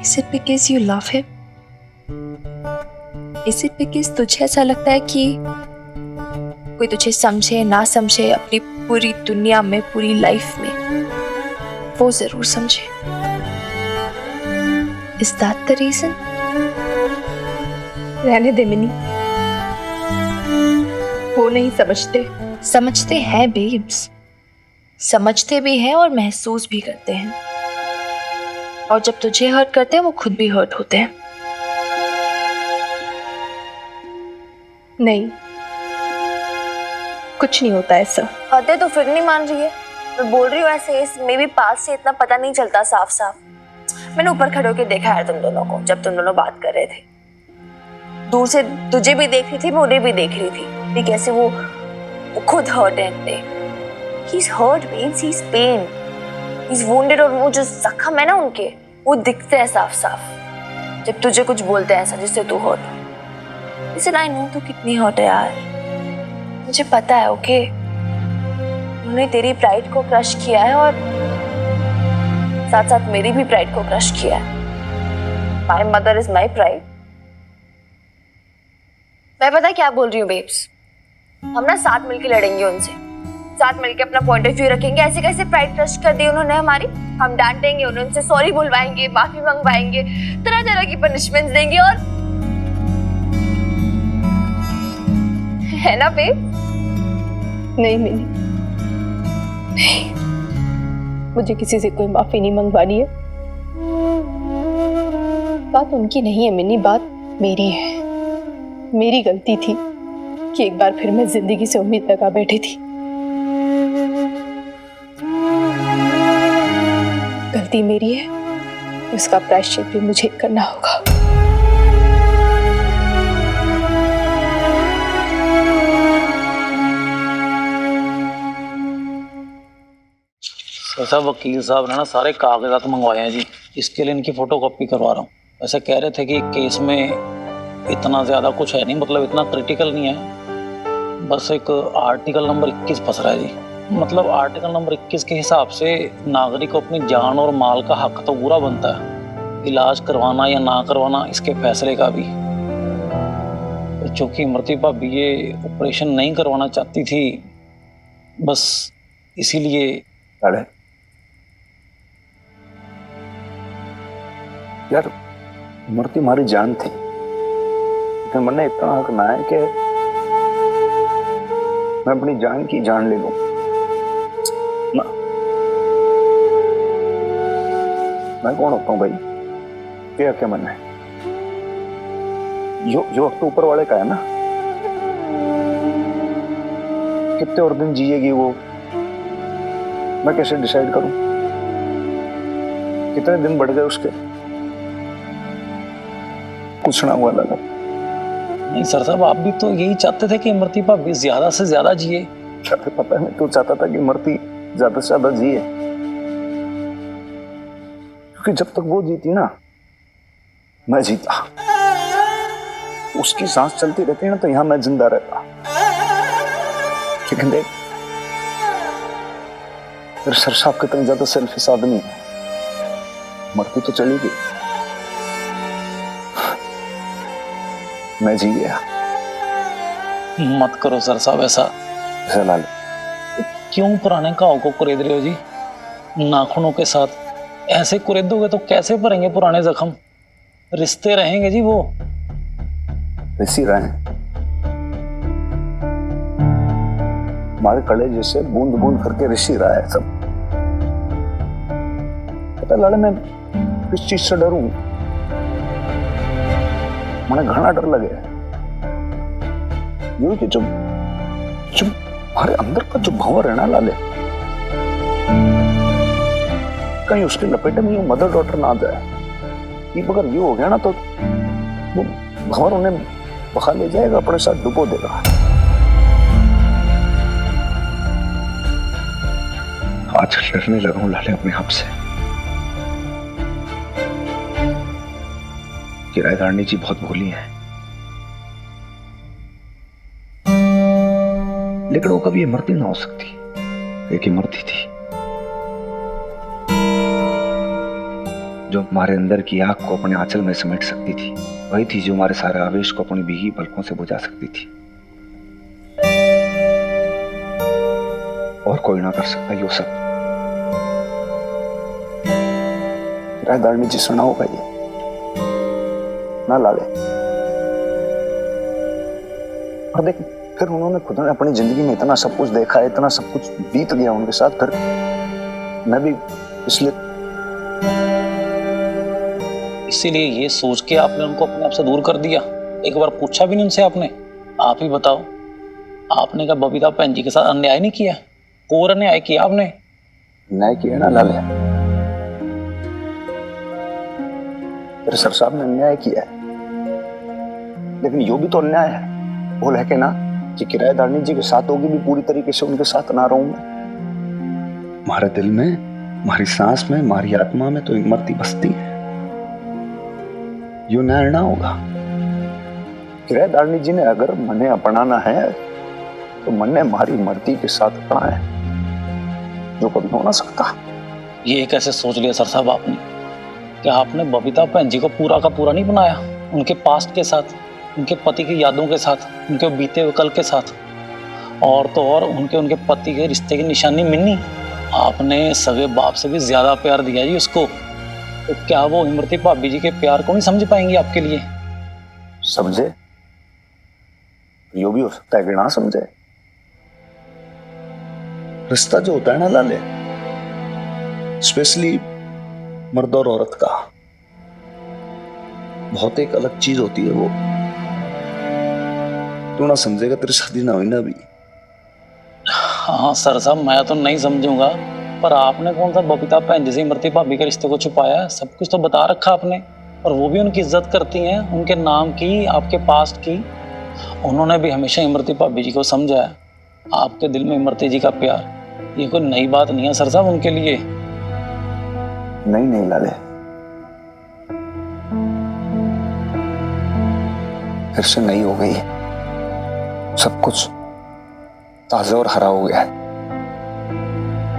Is it because you love him? Is it because तुझे ऐसा लगता है कि कोई तुझे समझे ना समझे अपनी पूरी दुनिया में, पूरी लाइफ में, वो जरूर समझे? Is that the reason? रहने दे मिनी, वो नहीं समझते। समझते हैं बेब्स, समझते भी हैं और महसूस भी करते हैं, और जब तुझे हर्ट करते हैं वो खुद भी हर्ट होते हैं। नहीं, कुछ नहीं होता ऐसा। हद है, तो फिर नहीं मान रही है? मैं बोल रही हूँ ऐसे, मे भी पास से इतना पता नहीं चलता साफ साफ। मैंने ऊपर खड़े होकर देखा है तुम दोनों को जब तुम दोनों बात कर रहे थे। दूर से तुझे भी देख रही थी, मैं उन्हें भी देख रही थी कि कैसे वो खुद हर्ट है। He's hurt, babes. He's pain. He's wounded, और वो जो जख्म है ना उनके, वो दिखते हैं साफ साफ जब तुझे कुछ बोलते हैं ऐसा जिससे तू हर्ट हो। इसे I know तू कितनी हर्ट है यार, मुझे पता है। ओके, उन्होंने तेरी प्राइड को क्रश किया है और साथ साथ मेरी भी प्राइड को क्रश किया है। My mother is my pride. मैं पता क्या बोल रही हूँ बेब्स, हम ना साथ मिलके लड़ेंगे उनसे, साथ मिलके अपना पॉइंट ऑफ व्यू रखेंगे। ऐसे कैसे प्राइड क्रश कर दी उन्होंने हमारी, हम डांटेंगे उन्हें, उनसे सॉरी बुलवाएंगे, माफी मंगवाएंगे, तरह तरह की पनिशमेंट्स देंगे, और है ना बेब? नहीं मिनी, नहीं, मुझे किसी से कोई माफी नहीं मंगवानी है। बात उनकी नहीं है मिनी, बात मेरी है। मेरी गलती थी कि एक बार फिर मैं जिंदगी से उम्मीद लगा बैठी थी। गलती मेरी है, उसका प्रायश्चित भी मुझे करना होगा। साहब वकील साहब ने ना सारे कागजात मंगवाए हैं जी, इसके लिए इनकी फोटोकॉपी करवा रहा हूँ। वैसे कह रहे थे कि केस में इतना ज़्यादा कुछ है नहीं, मतलब इतना क्रिटिकल नहीं है, बस एक आर्टिकल नंबर 21 फंस रहा है जी। मतलब आर्टिकल नंबर 21 के हिसाब से नागरिक को अपनी जान और माल का हक तो पूरा बनता है, इलाज करवाना या ना करवाना इसके फैसले का भी। चूँकि इमरती भाभी ये ऑपरेशन नहीं करवाना चाहती थी, बस इसीलिए। अरे यार, इमरती हमारी जान थी, लेकिन मैंने इतना हक ना है कि मैं अपनी जान की जान ले लूं ना। मैं कौन होता हूं भाई, क्या मन है? जो वक्त ऊपर वाले का है ना। कितने और दिन जिएगी वो, मैं कैसे डिसाइड करूं? कितने दिन बढ़ गए उसके, पूछना हुआ लगा। नहीं सर साहब, आप भी तो यही चाहते थे कि इमरती भाभी ज्यादा से ज्यादा जिए। पता है, मैं तो चाहता था कि इमरती ज्यादा से ज्यादा जिए, क्योंकि जब तक वो जीती ना, मैं जीता। उसकी सांस चलती रहती है ना, तो यहां मैं जिंदा रहता। लेकिन देख, तेरे सर साहब कितने ज्यादा सेल्फिश आदमी है, मरती तो चली गई, मैं जी गया। मत करो सर साहब ऐसा। लाल, क्यों पुराने घाव को कुरेद रहे हो जी नाखूनों के साथ? ऐसे कुरेदोगे तो कैसे भरेंगे पुराने जख्म? रिश्ते रहेंगे जी वो। इसी रहे हमारे कड़े जैसे बूंद बूंद करके ऋषि रहा है सब। पता लाले, मैं किस चीज से डरूं? मैंने घना डर लगे यूं कि जो हमारे अंदर का जो भंवर है ना लाले, कहीं उसके लपेटे में यूं मदर डॉटर ना आ जाए। ये अगर यूं हो गया ना, तो वो भंवर उन्हें बहा ले जाएगा, अपने साथ डुबो देगा। आज डरने लगा हूं लाले अपने आप से। किराएदारनी जी बहुत भोली है, लेकिन वो कभी इमरती ना हो सकती। एक इमरती थी जो हमारे अंदर की आग को अपने आंचल में समेट सकती थी। वही थी जो हमारे सारे आवेश को अपनी भीगी पलकों से बुझा सकती थी, और कोई ना कर सकता यो सब। किराएदारनी जी सुना होगा ये ना लाले। और देख, फिर उन्होंने खुद ने अपनी जिंदगी में इतना सब कुछ देखा है, इतना सब कुछ बीत गया उनके साथ, फिर मैं भी इसीलिए ये सोच के आपने उनको अपने आप से दूर कर दिया। एक बार पूछा भी नहीं उनसे आपने? आप ही बताओ, आपने क्या बबीता बहन जी के साथ अन्याय नहीं किया? और अन्याय किया आपने? न्याय किया ना लाले, तेरे सर साहब ने अन्याय किया है, लेकिन यो भी तो अन्याय है वो है कि ना कि किराएदारनी जी के साथ होगी भी पूरी तरीके से उनके साथ ना रहूं मैं। हमारे दिल में, हमारी सांस में, हमारी आत्मा में तो इमरती बसती है। यो न्याय ना होगा। किराएदारनी जी ने अगर मने अपनाना है तो मने हमारी मर्दी के साथ अपना है, जो कभी हो ना सकता। ये कैसे सोच लिया सर साहब आपने कि आपने बबीता बहन जी को पूरा का पूरा नहीं बनाया? उनके पास्ट के साथ, उनके पति की यादों के साथ, उनके बीते हुए कल के साथ, और तो और उनके पति के रिश्ते की निशानी मिन्नी। आपने सगे बाप से भी ज्यादा प्यार दिया जी उसको। तो क्या वो इमरती भाभी जी के प्यार को नहीं समझ पाएंगी आपके लिए? समझे, यो भी हो सकता है कि ना समझे। रिश्ता जो होता है ना लाले, स्पेशली मर्द और औरत का, बहुत एक अलग चीज होती है वो। तू ना समझेगा, तेरी शादी ना हुई ना अभी। हाँ सर साहब, मैं तो नहीं समझूंगा, पर आपने कौन सा बबीता बहन जी से इमरती भाभी के रिश्ते को छुपाया? सब कुछ तो बता रखा आपने, और वो भी उनकी इज्जत करती हैं, उनके नाम की, आपके पास्ट की। उन्होंने भी हमेशा इमरती भाभी जी को समझा है। आपके दिल में इमरती जी का प्यार, ये कोई नई बात नहीं है सर साहब उनके लिए। नहीं लाले, फिर से नई हो गई, सब कुछ ताजा और हरा हो गया है।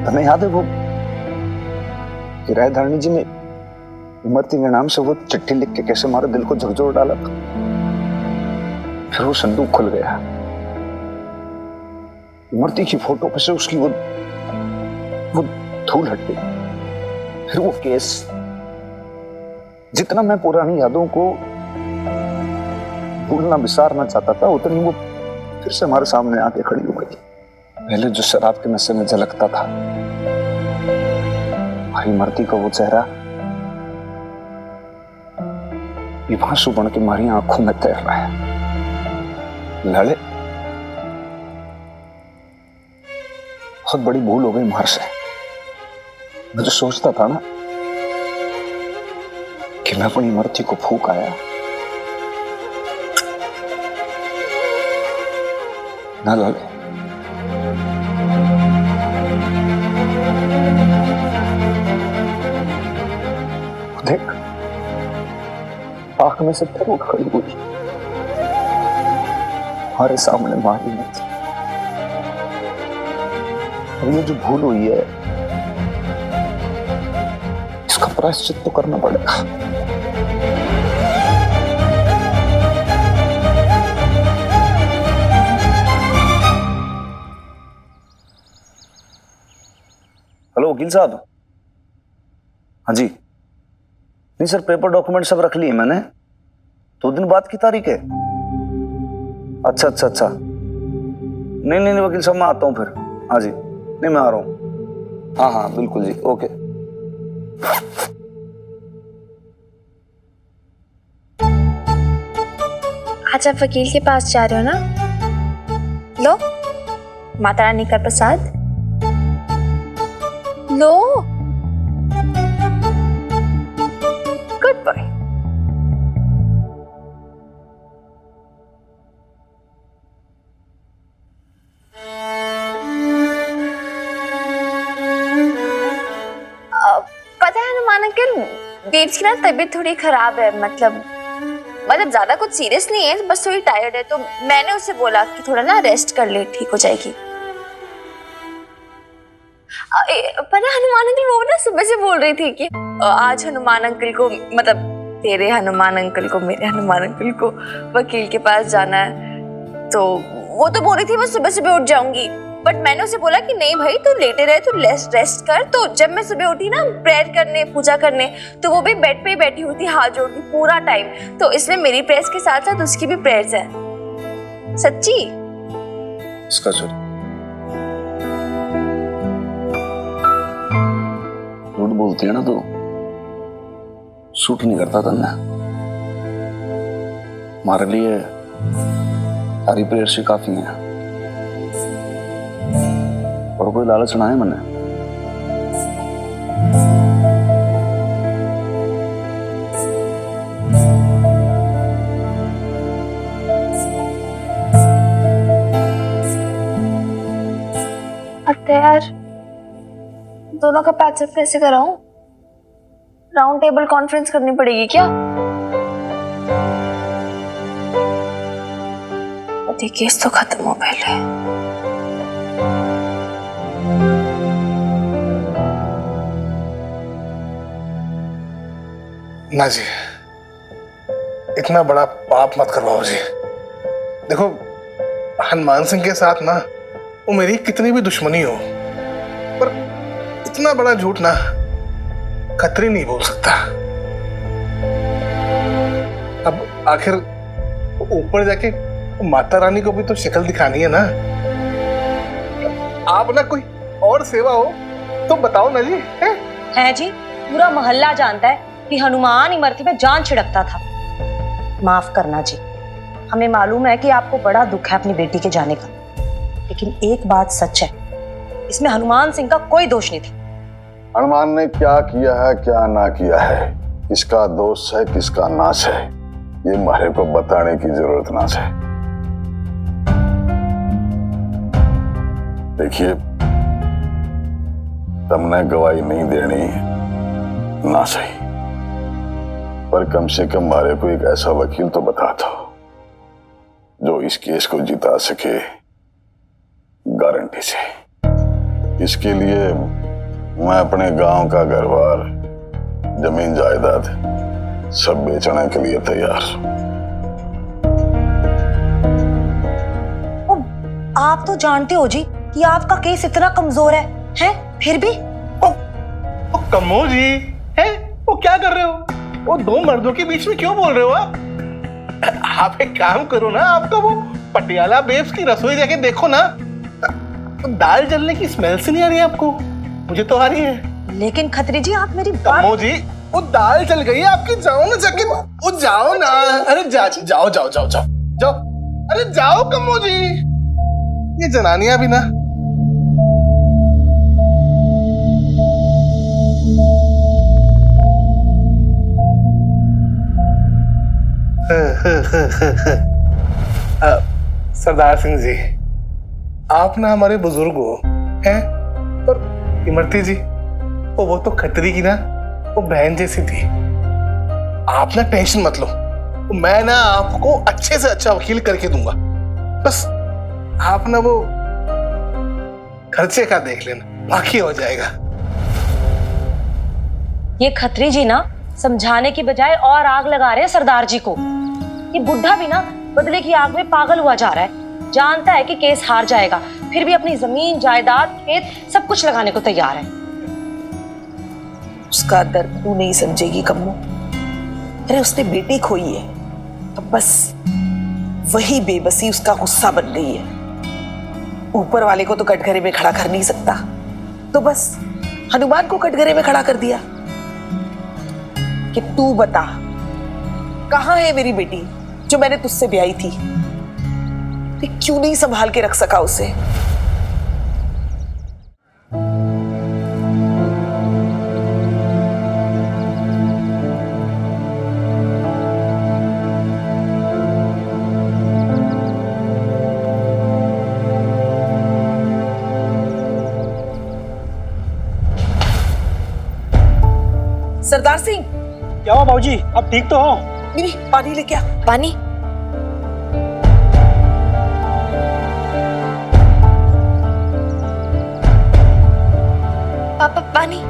तुम्हें याद है वो किराएदारनी जी ने इमरती के नाम से वो चिट्ठी लिख के कैसे हमारे दिल को झकझोर डाला था? फिर वो संदूक खुल गया, इमरती की फोटो पे से उसकी वो धूल हट गई। फिर वो केस, जितना मैं पुरानी यादों को भूलना विसारना चाहता था, उतनी वो फिर से हमारे सामने आके खड़ी हो गई। पहले जो शराब के नशे में झलकता था, हमारी मर्दी का वो चेहरा विभासु बन के हमारी आंखों में तैर रहा है। लड़े, बहुत बड़ी भूल हो गई हमारे से। मैं जो सोचता था ना कि मैं अपनी मर्दी को फूंक आया ना लाले, देख आंख में से फिर उठ खड़ी हुई हमारे सामने मारी मत। और ये जो भूल हुई है, इसका प्रायश्चित तो करना पड़ेगा। हेलो वकील साहब। हाँ जी, नहीं सर, पेपर डॉक्यूमेंट सब रख लिए मैंने। 2 दिन बाद की तारीख है। अच्छा अच्छा अच्छा, नहीं वकील साहब, मैं आता हूँ फिर। हाँ जी, नहीं मैं आ रहा हूँ। हाँ हाँ बिल्कुल जी, ओके। आज आप वकील के पास जा रहे हो ना? लो माता रानी का प्रसाद लो। Good boy. पता है हनुमान अंकल, देव की ना तबीयत थोड़ी खराब है। मतलब ज्यादा कुछ सीरियस नहीं है, बस थोड़ी टायर्ड है। तो मैंने उससे बोला कि थोड़ा ना रेस्ट कर ले, ठीक हो जाएगी। पता है हनुमान अंकल, वो ना सुबह से बोल रही थी कि आज हनुमान अंकल को तेरे हनुमान अंकल को, मेरे हनुमान अंकल को वकील के पास जाना है। तो वो तो बोल रही थी मैं सुबह सुबह उठ जाऊंगी, बट मैंने उसे बोला कि नहीं भाई तू लेटे रहे, तू रेस्ट कर। तो जब मैं सुबह उठी ना प्रेयर करने, पूजा करने, तो वो भी बेड पे ही बैठी हुई थी हाथ जोड़ के पूरा टाइम। तो इसमें मेरी प्रेयर्स के साथ साथ उसकी भी प्रेयर्स है। सच्ची। इसका सॉरी, झूठ बोलती है ना तो सूट नहीं करता तन्ने। हमारे लिए सारी प्रेयर्स ही काफी हैं, और कोई लालच ना है मैंने। यार दोनों का पैचअप कैसे कराऊं? राउंड टेबल कॉन्फ्रेंस करनी पड़ेगी क्या? अरे केस तो खत्म हो पहले। ना जी, इतना बड़ा पाप मत करवाओ जी। देखो हनुमान सिंह के साथ ना वो मेरी कितनी भी दुश्मनी हो, पर इतना बड़ा झूठ ना खतरी नहीं बोल सकता। अब आखिर ऊपर जाके माता रानी को भी तो शक्ल दिखानी है ना। आप ना कोई और सेवा हो तो बताओ ना जी। है जी, पूरा मोहल्ला जानता है कि हनुमान इमरती में जान छिड़कता था। माफ करना जी, हमें मालूम है कि आपको बड़ा दुख है अपनी बेटी के जाने का, लेकिन एक बात सच है, इसमें हनुमान सिंह का कोई दोष नहीं था। हनुमान ने क्या किया है क्या ना किया है, किसका दोष है किसका नाश है, ये मारे को बताने की जरूरत ना है। देखिए तुमने गवाही नहीं देनी ना सही, पर कम से कम मारे को एक ऐसा वकील तो बता दो जो इस केस को जिता सके गारंटी से। इसके लिए मैं अपने गांव का घर-बार, जमीन जायदाद सब बेचने के लिए तैयार हूं। आप तो जानते हो जी कि आपका केस इतना कमजोर है फिर भी कमो जी है वो क्या कर रहे हो? वो दो मर्दों के बीच में क्यों बोल रहे हो आप एक काम करो ना, आपका वो पटियाला बेब्स की रसोई जाके देखो ना, तो दाल जलने की स्मेल से नहीं आ रही है आपको? मुझे तो आ रही है। लेकिन खत्री जी आप मेरी कमो जी वो दाल जल गई है आपकी, जाओ ना जाके, वो जाओ ना। अरे जाओ जाओ जाओ जाओ जाओ, अरे जाओ कमो जी, ये जनानियां भी ना। सरदार सिंह जी, आप ना हमारे बुजुर्ग हो हैं, पर इमरती जी वो तो खतरी की ना वो बहन जैसी थी। आप ना टेंशन मत लो, मैं ना आपको अच्छे से अच्छा वकील करके दूंगा, बस आप ना वो खर्चे का देख लेना, बाकी हो जाएगा। ये खत्री जी ना समझाने की बजाय और आग लगा रहे हैं सरदार जी को। ये बुढ़ा भी ना बदले की आग में पागल हुआ जा रहा है, जानता है कि केस हार जाएगा, फिर भी अपनी जमीन जायदाद खेत सब कुछ लगाने को तैयार है। उसका दर्द तू नहीं समझेगी कम्मो। अरे उसने बेटी खोई है, अब बस वही बेबसी उसका गुस्सा बन गई है। ऊपर वाले को तो कटघरे में खड़ा कर नहीं सकता, तो बस हनुमान को कटघरे में खड़ा कर दिया कि तू बता कहां है मेरी बेटी जो मैंने तुझसे ब्याही थी? क्यों नहीं संभाल के रख सका उसे? सरदार सिंह, क्या हुआ बाबूजी, आप ठीक तो हो? नहीं, पानी लेके आ। पानी? पापा पानी।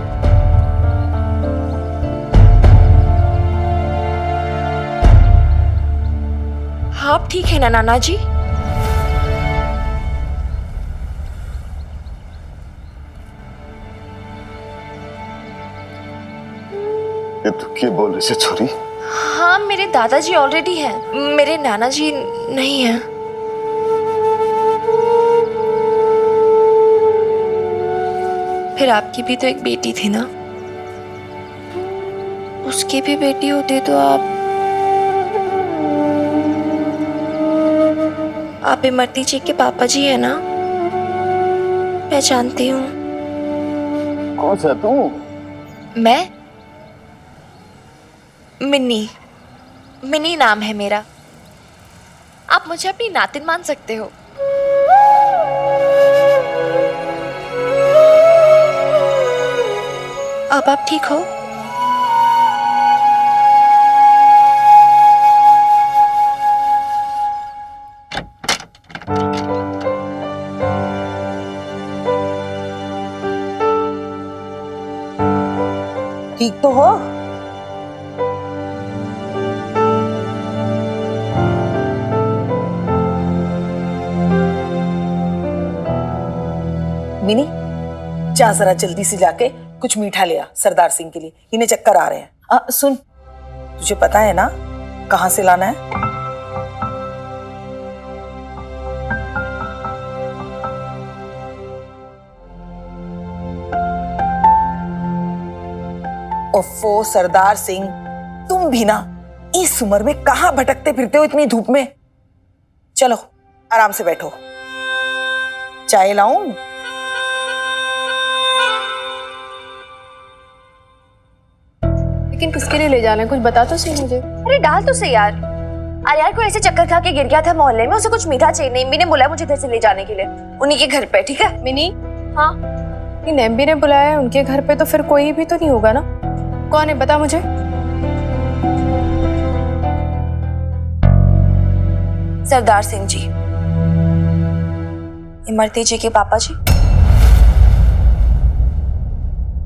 आप ठीक है ना नाना जी? ये तू क्या बोल रही है छोरी? हाँ, मेरे दादाजी ऑलरेडी हैं, मेरे नाना जी नहीं हैं। फिर आपकी भी तो एक बेटी थी ना, उसकी भी बेटी होती तो आप इमरती जी के पापा जी है ना? मैं जानती हूँ। कौन सा तू? मैं मिनी नाम है मेरा। आप मुझे अपनी नातिन मान सकते हो। अब आप ठीक हो? ठीक तो हो? मिनी, जा जरा जल्दी से जाके कुछ मीठा ले आ सरदार सिंह के लिए, इन्हें चक्कर आ रहे हैं। सुन, तुझे पता है ना कहाँ से लाना है? ओफो सरदार सिंह, तुम भी ना इस उम्र में कहाँ भटकते फिरते हो इतनी धूप में? चलो आराम से बैठो, चाय लाऊं? लेकिन किसके लिए ले जाना है, कुछ बता तो सही मुझे। अरे डाल तो सही यार। अरे यार, कोई ऐसे चक्कर खा के गिर गया था मोहल्ले में, उसे कुछ मीठा चाहिए। नेम्बी ने बुलाया मुझे इधर से ले जाने के लिए, उन्हीं के घर पे। ठीक है मिनी? हाँ, नेम्बी ने बुलाया है उनके घर पे, तो फिर कोई भी तो नहीं होगा ना? कौन है बता मुझे। सरदार सिंह जी, इमरती जी के पापा जी।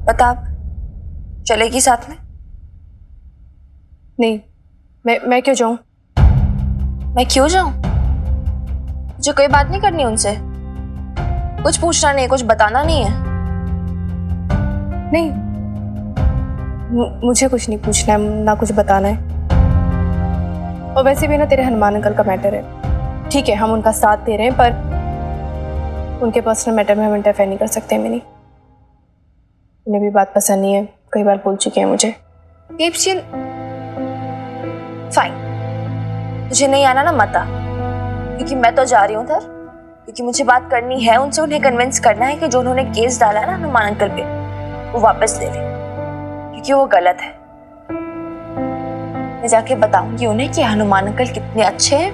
बता, आप चलेगी साथ में? नहीं, मैं क्यों जाऊं? मैं क्यों जाऊं? मुझे कोई बात नहीं करनी उनसे, कुछ पूछना नहीं, कुछ बताना नहीं है। नहीं, मुझे कुछ नहीं पूछना है, ना कुछ बताना है। और वैसे भी ना तेरे हनुमान अंकल का मैटर है। ठीक है, हम उनका साथ दे रहे हैं, पर उनके पर्सनल मैटर में हम इंटरफेयर नहीं कर सकते। मिनी, उन्हें भी बात पसंद नहीं है, कई बार बोल चुके हैं मुझे। फाइन, मुझे नहीं आना ना मत आ, क्योंकि मैं तो जा रही हूँ उधर, क्योंकि मुझे बात करनी है उनसे। उन्हें कन्विंस करना है कि जो उन्होंने केस डाला है ना हनुमान अंकल पे, वो वापस ले लें, क्योंकि वो गलत है। मैं जाके बताऊंगी उन्हें कि हनुमान अंकल कितने अच्छे हैं,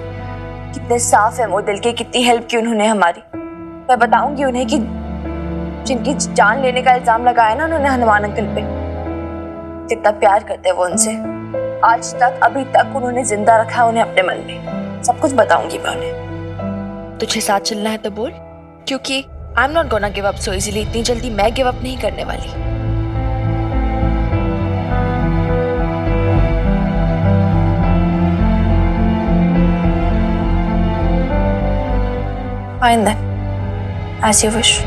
कितने साफ है वो दिल के, कितनी हेल्प की उन्होंने हमारी। मैं बताऊंगी उन्हें कि जिनकी जान लेने का इल्जाम लगाया ना उन्होंने हनुमान अंकल पे, कितना प्यार करते हैं वो उनसे। आज तक, अभी तक उन्होंने जिंदा रखा है उन्हें अपने मन में। सब कुछ बताऊंगी मैं उन्हें। तुझे साथ चलना है तो बोल, क्योंकि I am not gonna give up so easily. इतनी जल्दी मैं गिव अप नहीं करने वाली। Fine then, as you wish.